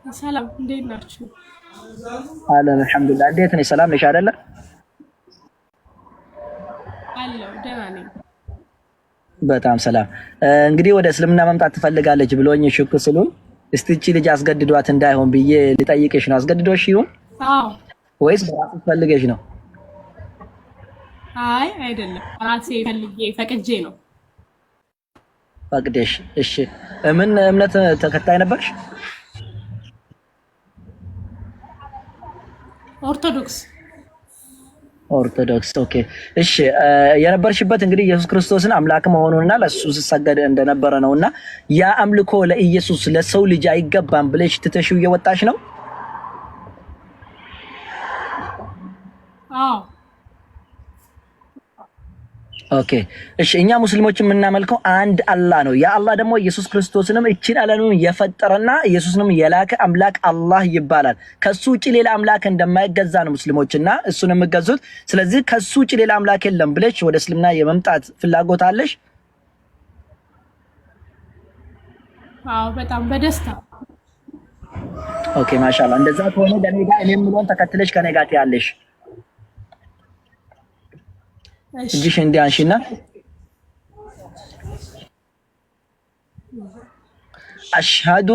ሰላም እንዴት ናችሁ? አለን አልሐምዱሊላህ። እንዴት ነሽ? ሰላም ነሽ አይደለ? አለሁ ደህና ነኝ። በጣም ሰላም። እንግዲህ ወደ እስልምና መምጣት ትፈልጋለች ብሎኝ ሽክ ስሉን እስቲ እቺ ልጅ አስገድዷት እንዳይሆን ብዬ ልጠይቅሽ ነው። አስገድዶሽ ይሁን አዎ ወይስ በራስሽ ፈልገሽ ነው? አይ አይደለም፣ ራሴ ፈልጌ ፈቅጄ ነው። ፈቅደሽ? እሺ። ምን እምነት ተከታይ ነበርሽ? ኦርቶዶክስ። ኦርቶዶክስ። ኦኬ እሺ። የነበርሽበት እንግዲህ ኢየሱስ ክርስቶስን አምላክ መሆኑንና ለሱ ሲሰገድ እንደነበረ ነውና ያ አምልኮ ለኢየሱስ ለሰው ልጅ አይገባም ብለሽ ትተሽው እየወጣሽ ነው? አዎ። ኦኬ እሺ። እኛ ሙስሊሞች የምናመልከው አንድ አላህ ነው። ያ አላህ ደግሞ ኢየሱስ ክርስቶስንም እቺን ዓለምን የፈጠረና ኢየሱስንም የላከ አምላክ አላህ ይባላል። ከሱ ውጪ ሌላ አምላክ እንደማይገዛ ነው ሙስሊሞችና እሱን የሚገዙት። ስለዚህ ከሱ ውጪ ሌላ አምላክ የለም ብለሽ ወደ እስልምና የመምጣት ፍላጎት አለሽ? አዎ በጣም በደስታ። ኦኬ ማሻአላህ። እንደዛ ከሆነ ለኔ ጋር እኔ የምለውን ተከትለሽ ከኔ ጋር ትያለሽ። እጅሽ እንዲህ አንሺና አሽሃዱ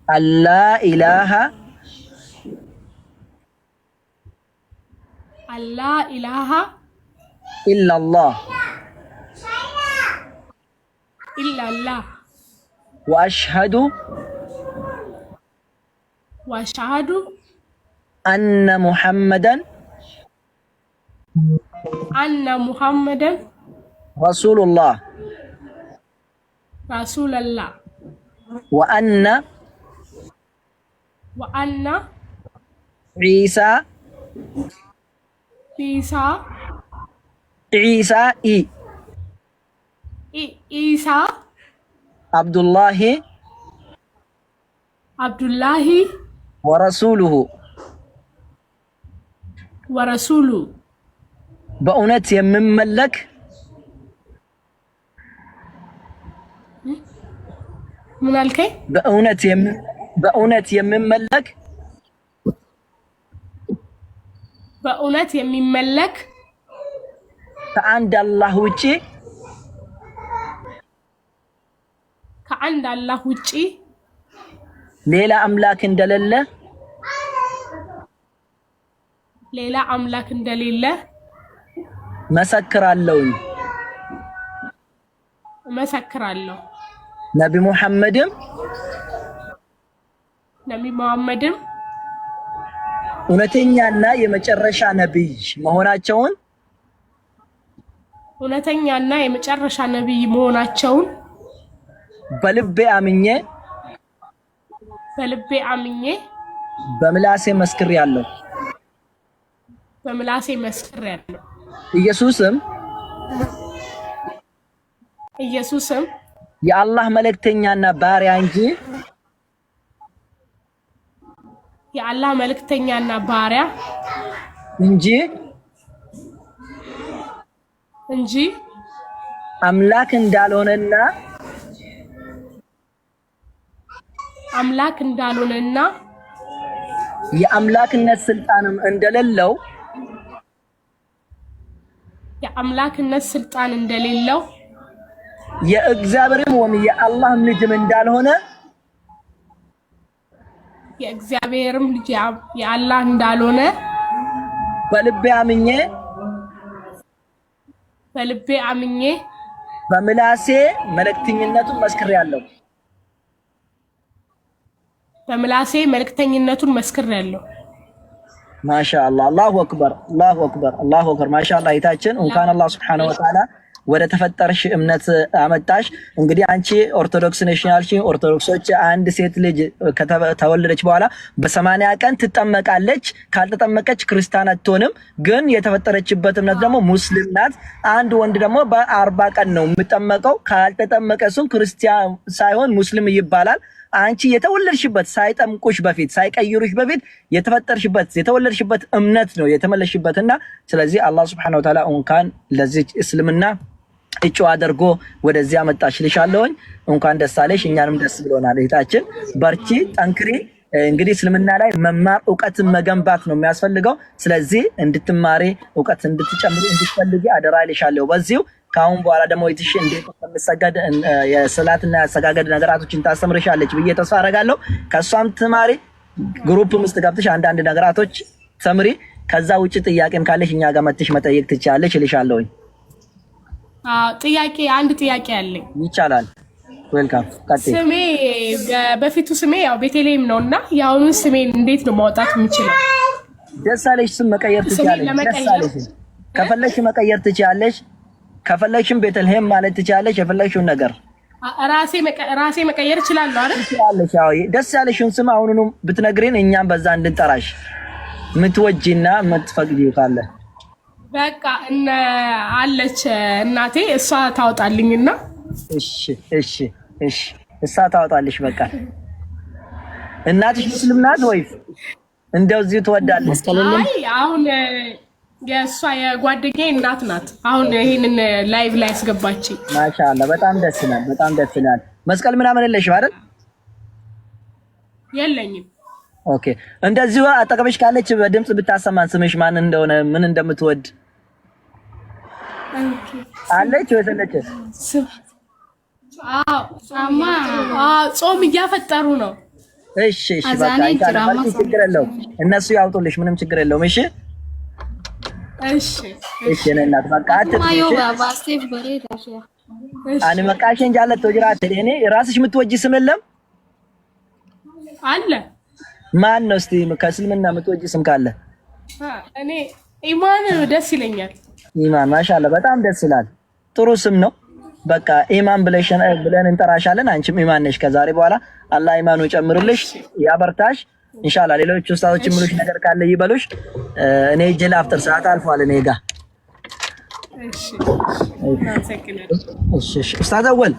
አላ ኢላሃ ኢላላህ ወአሽሃዱ አነ ሙሐመደን ረሱሉላህ ወአነ ዒሳ አብዱላሂ ወረሱሉሁ በእውነት የምመለክ ምን አልከኝ? በእውነት የምመለክ ከአንድ አላህ ውጪ ሌላ አምላክ እንደሌለ መሰክራለሁ። ነቢ ሙሐመድም እውነተኛና የመጨረሻ ነብይ መሆናቸውን በልቤ አምኜ በምላሴ መስክሬያለሁ። ኢየሱስም የአላህ መልእክተኛና ባሪያ እንጂ አምላክ እንዳልሆነና የአምላክነት ስልጣንም እንደሌለው የእግዚአብሔርም ወይም የአላህም ልጅም እንዳልሆነ በልቤ አምኜ በምላሴ መልእክተኝነቱን መስክሬያለሁ። ማሻአላህ። አላሁ አክበር። ማሻአላህ። አይታችን እንኳን አላህ ሱብሓነሁ ወተዓላ ወደ ተፈጠርሽ እምነት አመጣሽ። እንግዲህ አንቺ ኦርቶዶክስ ነሽ ያልሽኝ፣ ኦርቶዶክሶች አንድ ሴት ልጅ ከተወለደች በኋላ በ80 ቀን ትጠመቃለች። ካልተጠመቀች ክርስቲያን አትሆንም። ግን የተፈጠረችበት እምነት ደግሞ ሙስሊም ናት። አንድ ወንድ ደግሞ በ40 ቀን ነው የሚጠመቀው። ካልተጠመቀ እሱም ክርስቲያን ሳይሆን ሙስሊም ይባላል። አንቺ የተወለድሽበት ሳይጠምቁሽ በፊት ሳይቀይሩሽ በፊት የተወለድሽበት እምነት ነው የተመለሽበትና ስለዚህ አላህ Subhanahu Wa Ta'ala እንኳን ለዚህ እስልምና እጩ አድርጎ ወደዚህ አመጣሽ ልሻለሁኝ። እንኳን ደስ አለሽ፣ እኛንም ደስ ብሎናል። እህታችን በርቺ፣ ጠንክሪ። እንግዲህ እስልምና ላይ መማር እውቀትን መገንባት ነው የሚያስፈልገው። ስለዚህ እንድትማሪ እውቀት እንድትጨምሪ እንድትፈልጊ አደራ ልሻለሁ። በዚሁ ካሁን በኋላ ደግሞ ይትሽ እንዴት እንደምትሰገድ የሰላትና ያሰጋገድ ነገራቶችን ታስተምርሻለች ብዬ ተስፋ አደርጋለሁ። ከሷም ትማሪ፣ ግሩፕ ውስጥ ገብተሽ አንዳንድ ነገራቶች ተምሪ። ከዛ ውጪ ጥያቄም ካለሽ እኛ ጋር መጥተሽ መጠየቅ ትችያለሽ እልሻለሁኝ። አንድ ጥያቄ አለኝ። ይቻላል። ዌልካም። ስሜ በፊቱ ስሜ ያው ቤተልሔም ነውና የአሁኑ ስሜን እንዴት ነው ማውጣት የምችለው? ደስ አለሽ ስም መቀየር ትችያለሽ። ደስ አለሽ ከፈለግሽ መቀየር ትችያለሽ። ከፈለግሽም ቤተልሔም ማለት ትችያለሽ። የፈለግሽውን ነገር ራሴ መቀየር እችላለሁ አይደል? ትችያለሽ። ያው ደስ ያለሽውን ስም አሁኑኑ ብትነግሪን እኛም በዛ እንድንጠራሽ ምትወጂና ምትፈቅጂው ካለ በቃ አለች እናቴ እሷ ታውጣልኝና። እሺ እሷ ታውጣልሽ። በቃ እናትሽ ሙስሊም ናት ወይስ እንደው እዚሁ ትወዳለች? አይ አሁን የእሷ የጓደኛዬ እናት ናት። አሁን ይሄንን ላይቭ ላይ አስገባች። ማሻአላ በጣም ደስ ይላል። በጣም ደስ ይላል። መስቀል ምናምን የለሽም አይደል? የለኝም። ኦኬ እንደዚሁ አጠገብሽ ካለች በድምጽ ብታሰማን ስምሽ ማን እንደሆነ ምን እንደምትወድ አለች ወይ ሰለች? ጾም እያፈጠሩ ነው። እሺ በቃ ይቻላል። ችግር የለውም። እነሱ ያውጡልሽ፣ ምንም ችግር የለውም። እሺ እናት በቃ አኔ መቃሽን ጃለት ወጅራት እኔ ራስሽ የምትወጂ ስም የለም አለ? ማን ነው እስቲ ከእስልምና የምትወጂ ስም ካለ? እኔ ኢማን ደስ ይለኛል። ኢማን ማሻአላ በጣም ደስ ይላል። ጥሩ ስም ነው። በቃ ኢማን ብለን እንጠራሻለን። አንቺም ኢማን ነሽ ከዛሬ በኋላ። አላህ ኢማኑ ይጨምርልሽ፣ ያበርታሽ። ኢንሻአላህ ሌሎች ኡስታዞች ምሉሽ ነገር ካለ ይበሉሽ። እኔ ጀላ አፍጥር ሰዓት አልፏል እኔ ጋር። እሺ ኡስታዝ አወል